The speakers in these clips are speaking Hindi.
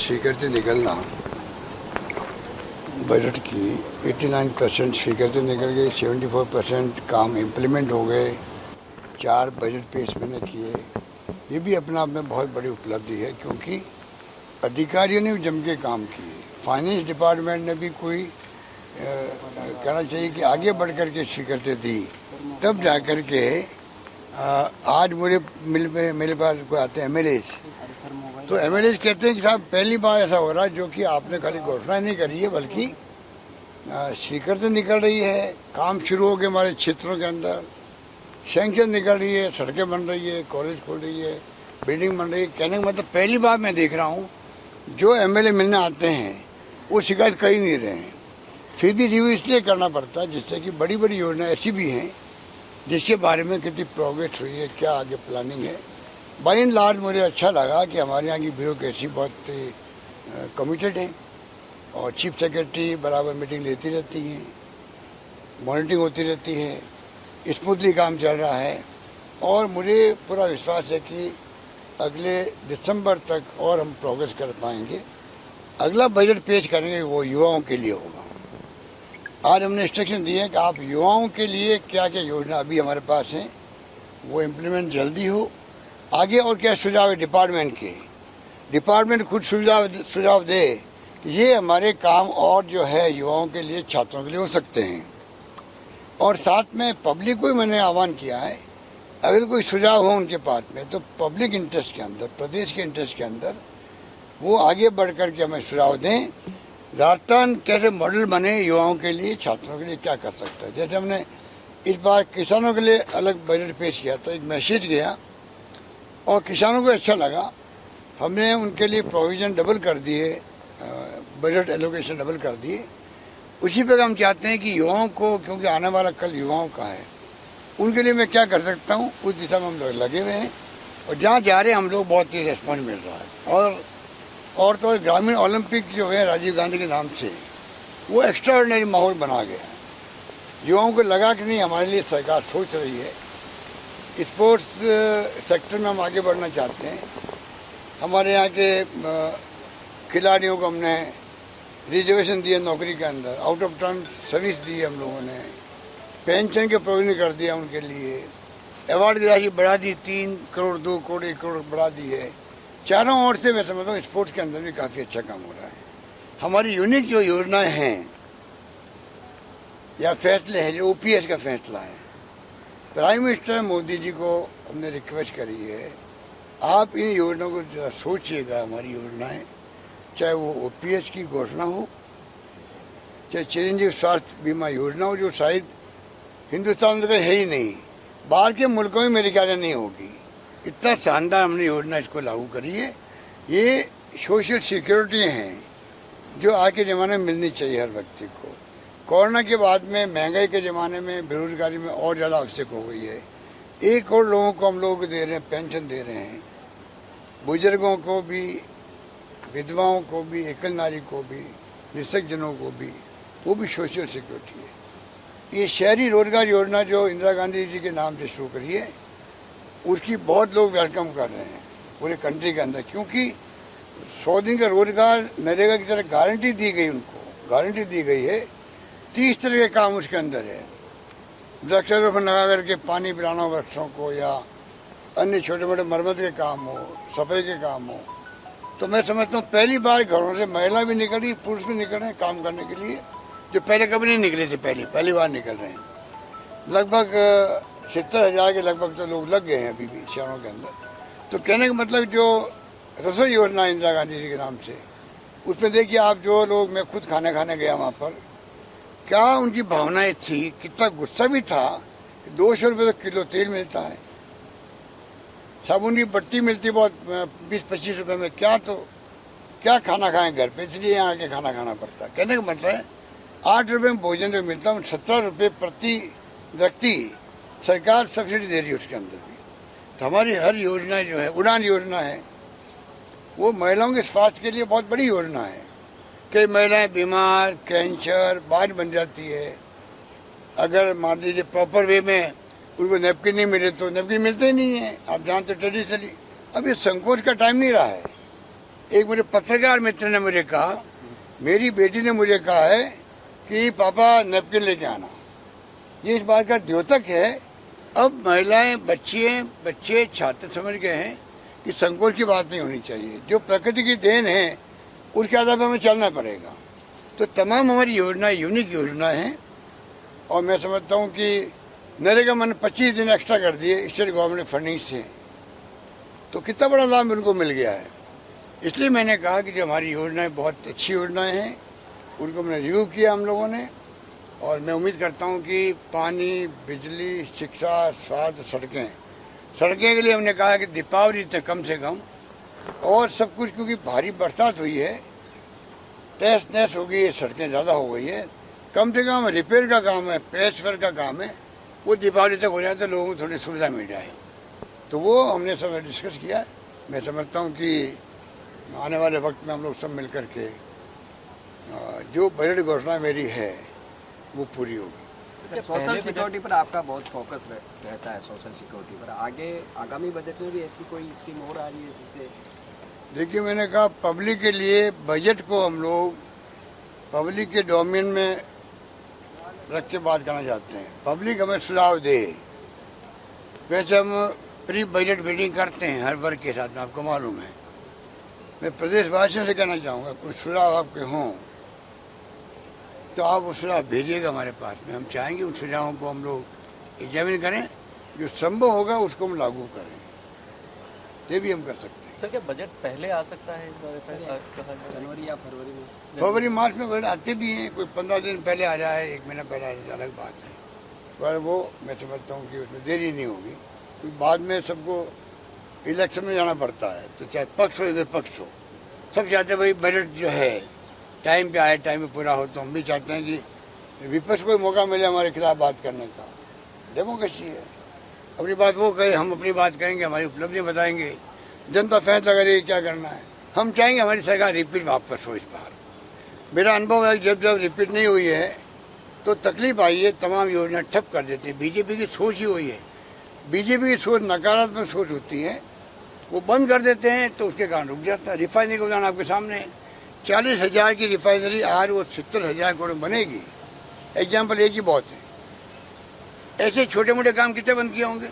स्वीकृति निकलना बजट की 89% स्वीकृति निकल गई, 74% काम इम्प्लीमेंट हो गए, 4 बजट पेश मैंने किए। ये भी अपने आप में बहुत बड़ी उपलब्धि है क्योंकि अधिकारियों ने भी जम के काम किए। फाइनेंस डिपार्टमेंट ने भी कोई कहना चाहिए कि आगे बढ़ कर के स्वीकृति दी, तब जा कर के आज मेरे पास कोई आते हैं एमएलए, तो एमएलए कहते हैं कि साहब पहली बार ऐसा हो रहा है जो कि आपने खाली घोषणा नहीं करी है बल्कि स्वीकृति निकल रही है, काम शुरू हो गए हमारे क्षेत्रों के अंदर, सैंक्शन निकल रही है, सड़कें बन रही है, कॉलेज खोल रही है, बिल्डिंग बन रही है। कहने का मतलब पहली बार मैं देख रहा हूँ जो एमएलए मिलने आते हैं वो शिकायत कर ही नहीं रहे हैं। फिर भी रिव्यू इसलिए करना पड़ता है जिससे कि बड़ी बड़ी योजनाएं ऐसी भी हैं जिसके बारे में कितनी प्रोग्रेस हुई है, क्या आगे प्लानिंग है। बाई एंड लार्ज मुझे अच्छा लगा कि हमारे यहाँ की ब्यूरोक्रेसी बहुत कमिटेड है और चीफ सेक्रेटरी बराबर मीटिंग लेती रहती हैं, मॉनिटरिंग होती रहती है, स्मूथली काम चल रहा है और मुझे पूरा विश्वास है कि अगले दिसंबर तक और हम प्रोग्रेस कर पाएंगे। अगला बजट पेश करेंगे वो युवाओं के लिए होगा। आज हमने इंस्ट्रक्शन दिए हैं कि आप युवाओं के लिए क्या क्या योजना अभी हमारे पास हैं वो इम्प्लीमेंट जल्दी हो। आगे और क्या सुझाव है डिपार्टमेंट के, डिपार्टमेंट खुद सुझाव दे कि ये हमारे काम और जो है युवाओं के लिए, छात्रों के लिए हो सकते हैं। और साथ में पब्लिक को मैंने आह्वान किया है, अगर कोई सुझाव हो उनके पास में तो पब्लिक इंटरेस्ट के अंदर, प्रदेश के इंटरेस्ट के अंदर वो आगे बढ़ कर के हमें सुझाव दें। राजस्थान कैसे मॉडल बने युवाओं के लिए, छात्रों के लिए क्या कर सकता है। जैसे हमने इस बार किसानों के लिए अलग बजट पेश किया था, एक मैसेज गया और किसानों को अच्छा लगा। हमने उनके लिए प्रोविजन डबल कर दिए, बजट एलोकेशन डबल कर दिए। उसी पर हम चाहते हैं कि युवाओं को, क्योंकि आने वाला कल युवाओं का है, उनके लिए मैं क्या कर सकता हूँ उस दिशा में हम लोग लगे हुए हैं और जहाँ जा रहे हैं हम लोग बहुत ही रिस्पॉन्स मिल रहा है। और तो ग्रामीण ओलंपिक जो है राजीव गांधी के नाम से वो एक्स्ट्रा ऑर्डिनरी माहौल बना गया है। युवाओं को लगा कि नहीं हमारे लिए सरकार सोच रही है। स्पोर्ट्स सेक्टर में हम आगे बढ़ना चाहते हैं। हमारे यहाँ के खिलाड़ियों को हमने रिजर्वेशन दिए नौकरी के अंदर, आउट ऑफ टर्न सर्विस दी है हम लोगों ने, पेंशन के प्रोविजन कर दिया उनके लिए, अवार्ड की राशि बढ़ा दी, 3 करोड़ 2 करोड़ 1 करोड़ बढ़ा दी है। चारों ओर से मैं समझता हूँ स्पोर्ट्स के अंदर भी काफ़ी अच्छा काम हो रहा है। हमारी यूनिक जो योजनाएं हैं या फैसले हैं, जो ओपीएस का फैसला है, प्राइम मिनिस्टर मोदी जी को हमने रिक्वेस्ट करी है, आप इन योजनाओं को जरा सोचिएगा। हमारी योजनाएं, चाहे वो ओपीएस की घोषणा हो, चाहे चिरंजीव स्वास्थ्य बीमा योजना हो जो शायद हिंदुस्तान में है ही नहीं, बाहर के मुल्कों में मेरे ख्याल नहीं होगी। इतना शानदार हमने योजना इसको लागू करी है। ये सोशल सिक्योरिटी हैं जो आज के ज़माने में मिलनी चाहिए हर व्यक्ति को। कोरोना के बाद में, महंगाई के ज़माने में, बेरोजगारी में और ज़्यादा आवश्यक हो गई है। 1 करोड़ लोगों को हम लोग दे रहे हैं, पेंशन दे रहे हैं, बुजुर्गों को भी, विधवाओं को भी, एकल नारी को भी, निःशक्त जनों को भी, वो भी सोशल सिक्योरिटी है। ये शहरी रोजगार योजना जो इंदिरा गांधी जी के नाम से शुरू करी है, उसकी बहुत लोग वेलकम कर रहे हैं पूरे कंट्री के अंदर, क्योंकि 100 दिन का रोजगार नरेगा की तरह गारंटी दी गई, उनको गारंटी दी गई है। 30 तरह के काम उसके अंदर है। वृक्षारोपण लगा करके पानी पिलाना वृक्षों को, या अन्य छोटे मोटे मरम्मत के काम हो, सफाई के काम हो। तो मैं समझता हूँ पहली बार घरों से महिला भी निकल रही, पुरुष भी निकल रहे हैं काम करने के लिए, जो पहले कभी नहीं निकले थे, पहली बार निकल रहे हैं। लगभग 70,000 के लगभग तो लोग लग गए हैं अभी भी शहरों के अंदर। तो कहने का मतलब जो रसोई योजना इंदिरा गांधी जी के नाम से, उसमें देखिए आप, जो लोग, मैं खुद खाना खाने गया वहाँ पर, क्या उनकी भावनाएं थी, कितना गुस्सा भी था। 200 रुपये तो किलो तेल मिलता है, साबुन की बट्टी मिलती है बहुत 20-25 रुपये में, क्या खाना खाएं घर पे, इसलिए यहाँ आके खाना खाना पड़ता है। कहने का मतलब है 8 रुपये में भोजन जो मिलता है, 17 रुपये प्रति व्यक्ति सरकार सब्सिडी दे रही है उसके अंदर भी। तो हमारी हर योजना जो है, उड़ान योजना है, वो महिलाओं के स्वास्थ्य के लिए बहुत बड़ी योजना है। कई महिलाएं बीमार, कैंसर, बाढ़ बन जाती है। अगर मान लीजिए प्रॉपर वे में उनको नेपकिन नहीं मिले तो नेपकिन मिलते ही नहीं है, आप जानते ट्रेडिशनली। अब ये संकोच का टाइम नहीं रहा है, एक मेरे पत्रकार मित्र ने मुझे कहा, मेरी बेटी ने मुझे कहा है कि पापा नैपकिन लेके आना। ये इस बात का द्योतक है। अब महिलाएं, बच्चे छात्र समझ गए हैं कि संकोच की बात नहीं होनी चाहिए। जो प्रकृति की देन है उसके आधार पर हमें चलना पड़ेगा। तो तमाम हमारी योजना यूनिक योजना है। और मैं समझता हूँ कि नरेगा मैंने 25 दिन एक्स्ट्रा कर दिए स्टेट गवर्नमेंट फंडिंग से, तो कितना बड़ा लाभ उनको मिल गया है। इसलिए मैंने कहा कि जो हमारी योजनाएं बहुत अच्छी योजनाएं हैं, उनको मैंने रिव्यू किया हम लोगों ने। और मैं उम्मीद करता हूं कि पानी, बिजली, शिक्षा, स्वास्थ्य, सड़कें के लिए हमने कहा कि दीपावली तक कम से कम, और सब कुछ, क्योंकि भारी बरसात हुई है, तहस नहस हो गई है, सड़कें ज़्यादा हो गई है, कम से कम रिपेयर का काम है, पैच वर्क का काम है, वो दीपावली तक हो जाए तो लोगों को थोड़ी सुविधा मिल जाए। तो वो हमने सब डिस्कस किया। मैं समझता हूँ कि आने वाले वक्त में हम लोग सब मिल कर के जो बजट घोषणा मेरी है वो पूरी होगी। सोशल सिक्योरिटी पर आपका बहुत फोकस रहता है, सोशल सिक्योरिटी पर आगे आगामी बजट में भी ऐसी कोई स्कीम और आ रही है जिससे? देखिए, मैंने कहा पब्लिक के लिए बजट को हम लोग पब्लिक के डोमेन में रख के बात करना चाहते हैं। पब्लिक हमें सुझाव दे। वैसे हम प्री बजट मीटिंग करते हैं हर वर्ग के साथ में, आपको मालूम है। मैं प्रदेशवासियों से कहना चाहूँगा, कुछ सुझाव आपके हों तो आप वो सुझाव भेजिएगा हमारे पास में। हम चाहेंगे उन सुझावों को हम लोग एग्जामिन करें, जो संभव होगा उसको हम लागू करें। ये भी हम कर सकते हैं। सर, क्या बजट पहले आ सकता है जनवरी या फरवरी में? फरवरी मार्च में बजट आते भी हैं, कोई 15 दिन पहले आ जाए, 1 महीना पहले आ जाए, अलग बात है। पर वो मैं समझता हूँ कि उसमें देरी नहीं होगी, क्योंकि बाद में सबको इलेक्शन में जाना पड़ता है। तो चाहे पक्ष हो या विपक्ष हो, सब चाहते हैं भाई बजट जो है टाइम पे आए, टाइम पे पूरा हो। तो हम भी चाहते हैं कि विपक्ष को मौका मिले हमारे खिलाफ बात करने का। डेमोक्रेसी है, अपनी बात वो कहे, हम अपनी बात कहेंगे, हमारी उपलब्धियाँ बताएंगे, जनता फैसला करेगी क्या करना है। हम चाहेंगे हमारी सरकार रिपीट वापस हो इस बार। मेरा अनुभव है जब रिपीट नहीं हुई है तो तकलीफ आई है, तमाम योजना ठप कर देते हैं। बीजेपी की सोच ही हुई है। बीजेपी की सोच नकारात्मक सोच होती है, वो बंद कर देते हैं तो उसके कारण रुक जाता है। रिफाइनरी का उदाहरण आपके सामने है, 40,000 की रिफाइनरी आज वो 70,000 करोड़ बनेगी। एग्जाम्पल एक ही बहुत है। ऐसे छोटे मोटे काम कितने बंद किए होंगे,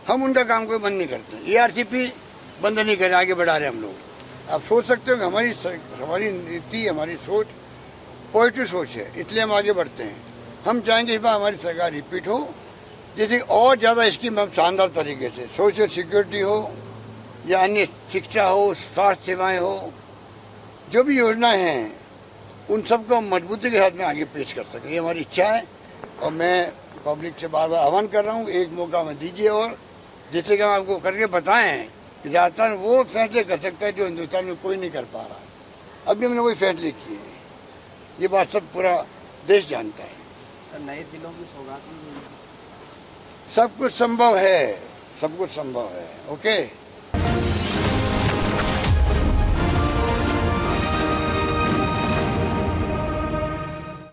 हम उनका काम कोई बंद नहीं करते। ARCP बंद नहीं करे, आगे बढ़ा रहे हम लोग। आप सोच सकते हो कि हमारी नीति, हमारी सोच पॉजिटिव सोच है, इसलिए हम आगे बढ़ते हैं। हम चाहेंगे इस बार हमारी सरकार रिपीट हो, जैसे और ज़्यादा स्कीम हम शानदार तरीके से, सोशल सिक्योरिटी हो या अन्य शिक्षा हो, स्वास्थ्य सेवाएं हो, जो भी योजनाएं हैं उन सबको हम मजबूती के साथ में आगे पेश कर सकें, ये हमारी इच्छा है। और मैं पब्लिक से बार बार आह्वान कर रहा हूँ, एक मौका में दीजिए, और जिससे कि हम आपको करके बताएं कि राजस्थान वो फैसले कर सकता है जो हिंदुस्तान में कोई नहीं कर पा रहा। अभी हमने वही फैसले किए हैं, ये बात सब पूरा देश जानता है। सर, नए जिलों की सौगात में सब कुछ संभव है, सब कुछ संभव है। ओके।